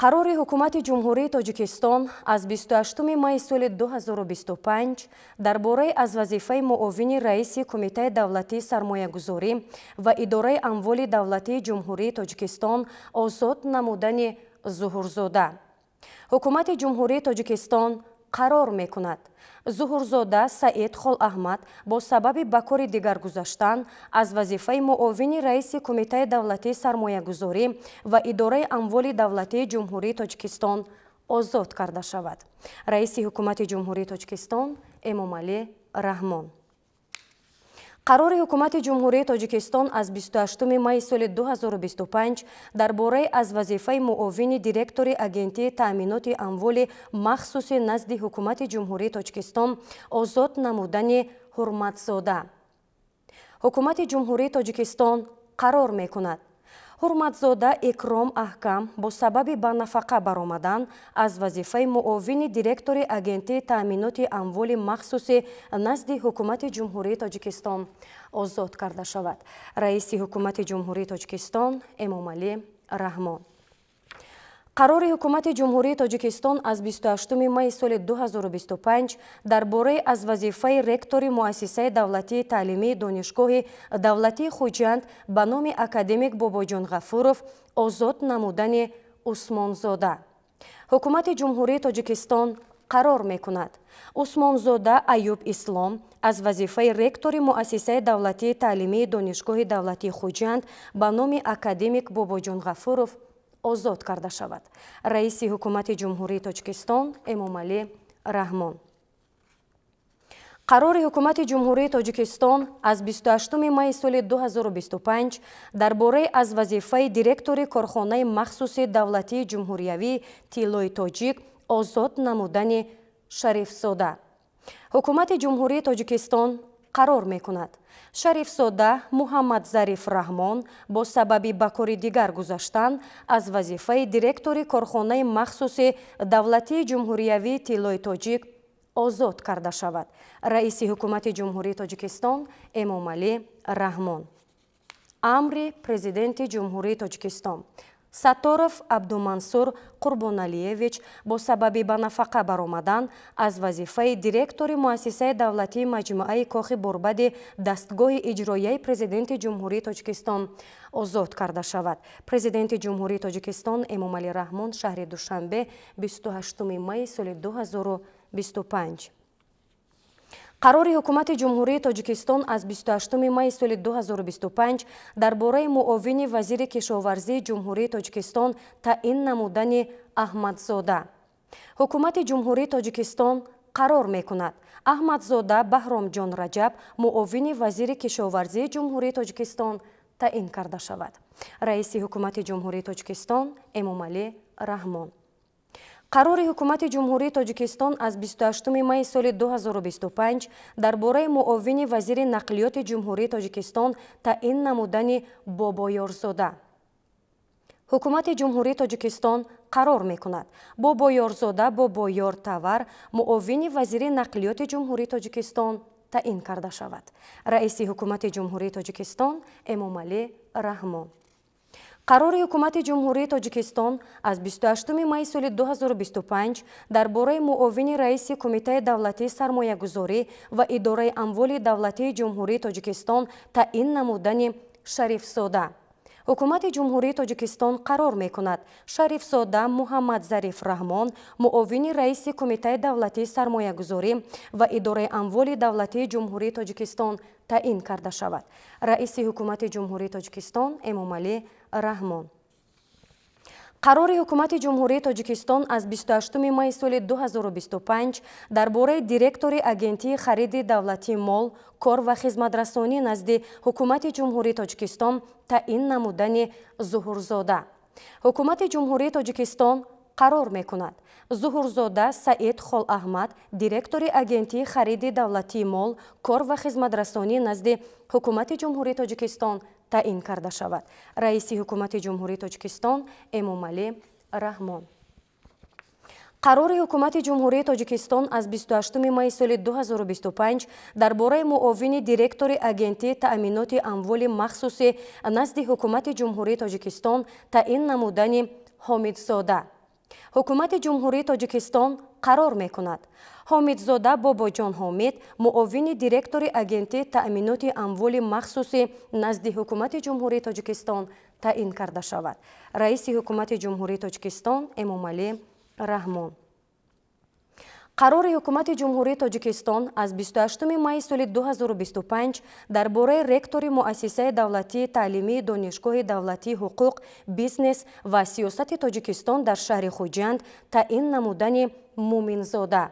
қарори ҳукумати ҷумҳурии Тоҷикистон аз 28 майи соли 2025 дар бораи аз вазифаи муовини раиси Кумитаи давлатии сармоягузорӣ ва идораи амволи давлатии ҷумҳурии Тоҷикистон озод намудани Зуҳурзода. ҳукумати ҷумҳурии Тоҷикистон қарор мекунад Зуҳурзода Саид Холаҳмад бо сабаби ба кори дигар гузаштан аз вазифаи муовини раиси Кумитаи давлатии сармоягузорӣ ва идораи амволи давлатии ҷумҳурии Тоҷикистон озод карда шавад. Раиси ҳукумати ҷумҳурии Тоҷикистон Эмомалӣ Раҳмон. қарори ҳукумати ҷумҳурии Тоҷикистон аз 28 майи соли 2025 дар бораи аз вазифаи муовини директори агентии таъминоти амволи махсуси назди ҳукумати ҷумҳурии Тоҷикистон озод намудани Ҳурматзода. ҳукумати ҷумҳурии Тоҷикистон қарор мекунад Ҳурматзода Икром Аҳкам бо сабаби ба нафақа баромадан аз вазифаи муовини директори агентии таъминоти амволи махсуси назди ҳукумати ҷумҳурии Тоҷикистон озод карда шавад. Раиси ҳукумати ҷумҳурии Тоҷикистон Эмомалӣ Раҳмон. қарори ҳукумати ҷумҳурии Тоҷикистон аз 28 майи соли 2025 дар бораи аз вазифаи ректори муассисаи давлатии таълимии донишгоҳи давлатии Хуҷанд ба номи академик Бобоҷон Ғафуров озод намудани Усмонзода. ҳукумати ҷумҳурии Тоҷикистон қарор мекунад Усмонзода Аюб Ислом аз вазифаи ректори муассисаи давлатии таълимии донишгоҳи давлатии Хуҷанд ба номи академик Бобоҷон Ғафуров озод карда шавад. Раиси ҳукумати ҷумҳурии Тоҷикистон Эмомалӣ Раҳмон. қарори ҳукумати ҷумҳурии Тоҷикистон аз 28 майи соли 2025 дар бораи аз вазифаи директори корхонаи махсуси давлатии ҷумҳуриявии Тиллои Тоҷик озод намудани Шарифзода. ҳукумати ҷумҳурии Тоҷикистон қарор мекунад Шарифзода Муҳаммадзариф Раҳмон бо сабаби ба кори дигар гузаштан аз вазифаи директори корхонаи махсуси давлатии ҷумҳуриявии Тиллои Тоҷик озод карда шавад. Раиси ҳукумати ҷумҳурии Тоҷикистон Эмомалӣ Раҳмон. амри президенти ҷумҳурии Тоҷикистон Сатторов Абдумансур Қурбоналиевич бо сабаби ба нафақа баромадан аз вазифаи директори муассисаи давлатии маҷмуаи Кохи Борбади дастгоҳи иҷроияи президенти ҷумҳурии Тоҷикистон озод карда шавад. Президенти ҷумҳурии Тоҷикистон Эмомалӣ Раҳмон шаҳри Душанбе 28 майи соли 2025. қарори ҳукумати ҷумҳурии Тоҷикистон аз 28 майи соли 2025 дар бораи муовини вазири кишоварзии ҷумҳурии Тоҷикистон таъин намудани Аҳмадзода. ҳукумати ҷумҳурии Тоҷикистон қарор мекунад Аҳмадзода Баҳромҷон Раҷаб муовини вазири кишоварзии ҷумҳурии Тоҷикистон таъин карда шавад. Раиси ҳукумати ҷумҳурии Тоҷикистон Эмомалӣ Раҳмон. қарори ҳукумати ҷумҳурии Тоҷикистон аз 28 майи соли 2025 дар бораи муовини вазири нақлиёти ҷумҳурии Тоҷикистон таъин намудани Бобоёрзода. ҳукумати ҷумҳурии Тоҷикистон қарор мекунад Бобоёрзода Бобоёр Тавар муовини вазири нақлиёти ҷумҳурии Тоҷикистон таъин карда шавад. Раиси ҳукумати ҷумҳурии Тоҷикистон Эмомалӣ Раҳмон. қарори ҳукумати ҷумҳурии Тоҷикистон аз 28 майи соли 2025 дар бораи муовини раиси Кумитаи давлатии сармоягузорӣ ва идораи амволи давлатии ҷумҳурии Тоҷикистон таъин намудани Шарифзода. ҳукумати ҷумҳурии Тоҷикистон қарор мекунад Шарифзода Муҳаммадзариф Раҳмон муовини раиси Кумитаи давлатии сармоягузорӣ ва идораи амволи давлатии ҷумҳурии Тоҷикистон таъин карда шавад. Раиси ҳукумати ҷумҳурии Тоҷикистон Эмомалӣ Раҳмон. қарори ҳукумати ҷумҳурии Тоҷикистон аз 28 майи соли 2025 дар бораи директори агентии хариди давлатии мол, кор ва хизматрасонӣ назди ҳукумати ҷумҳурии Тоҷикистон таъин намудани Зуҳурзода. ҳукумати ҷумҳурии Тоҷикистон қарор мекунад Зуҳурзода Саид Холаҳмад директори агентии хариди давлатии мол, кор ва хизматрасонӣ назди ҳукумати ҷумҳурии Тоҷикистон таъин карда шавад. Раиси ҳукумати ҷумҳурии Тоҷикистон Эмомалӣ Раҳмон. қарори ҳукумати ҷумҳурии Тоҷикистон аз 28 майи соли 2025 дар бораи муовини директори агентии таъминоти амволи махсуси назди ҳукумати ҷумҳурии Тоҷикистон таъин намудани Ҳомидзода. ҳукумати ҷумҳурии тоҷикистон қарор мекунад ҳомидзода бобоҷон ҳомид муовини директори агентии таъминоти амволи махсуси назди ҳукумати ҷумҳурии тоҷикистон таъин карда шавад. раиси ҳукумати ҷумҳурии тоҷикистон Эмомалӣ Раҳмон. қарори ҳукумати ҷумҳурии тоҷикистон аз 28 майи соли 2025 дар бораи ректори муассисаи давлатии таълимии донишгоҳи давлатии ҳуқуқ, бизнес ва сиёсати Тоҷикистон дар шаҳри Хуҷанд таъин намудани Муъминзода.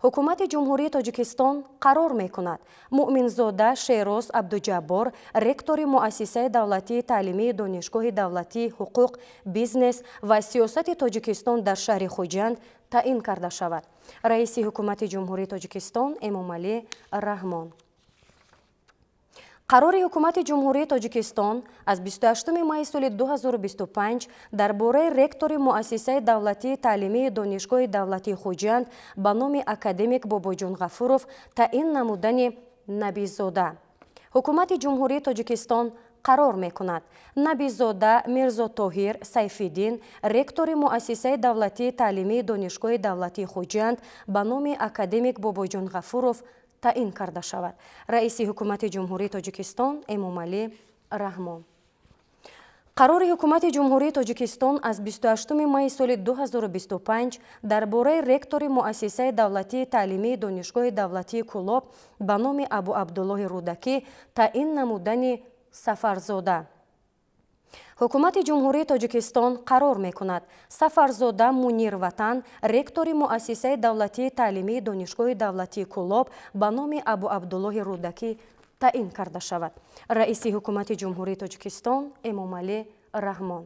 ҳукумати ҷумҳурии тоҷикистон қарор мекунад Муъминзода Шероз Абдуҷаббор ректори муассисаи давлатии таълимии донишгоҳи давлатии ҳуқуқ, бизнес ва сиёсати Тоҷикистон дар шаҳри Хуҷанд таъин карда шавад. раиси ҳукумати ҷумҳурии тоҷикистон Эмомалӣ Раҳмон. қарори ҳукумати ҷумҳурии тоҷикистон аз 28 майи соли 2025 дар бораи ректори муассисаи давлатии таълимии донишгоҳи давлатии Хуҷанд ба номи академик Бобоҷон Ғафуров таъин намудани Набизода. ҳукумати ҷумҳурии тоҷикистон қарор мекунад Набизода Мирзотоҳир Сайфиддин ректори муассисаи давлатии таълимии донишгоҳи давлатии Хуҷанд ба номи академик Бобоҷон Ғафуров таъин карда шавад. раиси ҳукумати ҷумҳурии тоҷикистон Эмомалӣ Раҳмон. қарори ҳукумати ҷумҳурии тоҷикистон аз 28 майи соли 2025 дар бораи ректори муассисаи давлатии таълимии донишгоҳи давлатии Кӯлоб ба номи Абу Абдуллоҳи Рудакӣ таъин намудани Сафарзода. ҳукумати ҷумҳурии тоҷикистон қарор мекунад Сафарзода Мунир Ватан ректори муассисаи давлатии таълимии донишгоҳи давлатии Кӯлоб ба номи Абу Абдуллоҳи Рудакӣ таъин карда шавад. раиси ҳукумати ҷумҳурии тоҷикистон Эмомалӣ Раҳмон.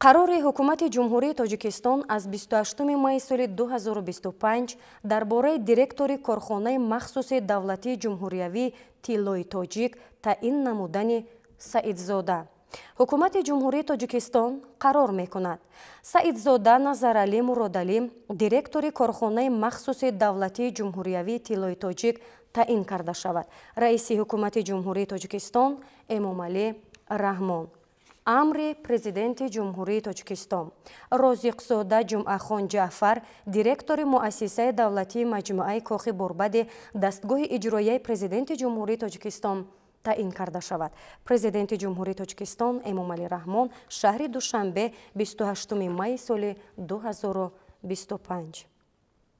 қарори ҳукумати ҷумҳурии тоҷикистон аз 28 майи соли 2025 дар бораи директори корхонаи махсуси давлатии ҷумҳуриявии Тиллои Тоҷик таъин намудани Саидзода. ҳукумати ҷумҳурии тоҷикистон қарор мекунад Саидзода Назаралӣ Муродалӣ директори корхонаи махсуси давлатии ҷумҳуриявии Тиллои Тоҷик таъин карда шавад. раиси ҳукумати ҷумҳурии тоҷикистон Эмомалӣ Раҳмон. амри президенти ҷумҳурии тоҷикистон Розиқзода Ҷумъахон Ҷаъфар директори муассисаи давлатии маҷмӯаи Кохи Борбади дастгоҳи иҷроияи президенти ҷумҳурии тоҷикистон таъин карда шавад. президенти ҷумҳурии тоҷикистон Эмомалӣ Раҳмон шаҳри Душанбе 28 майи соли 2025.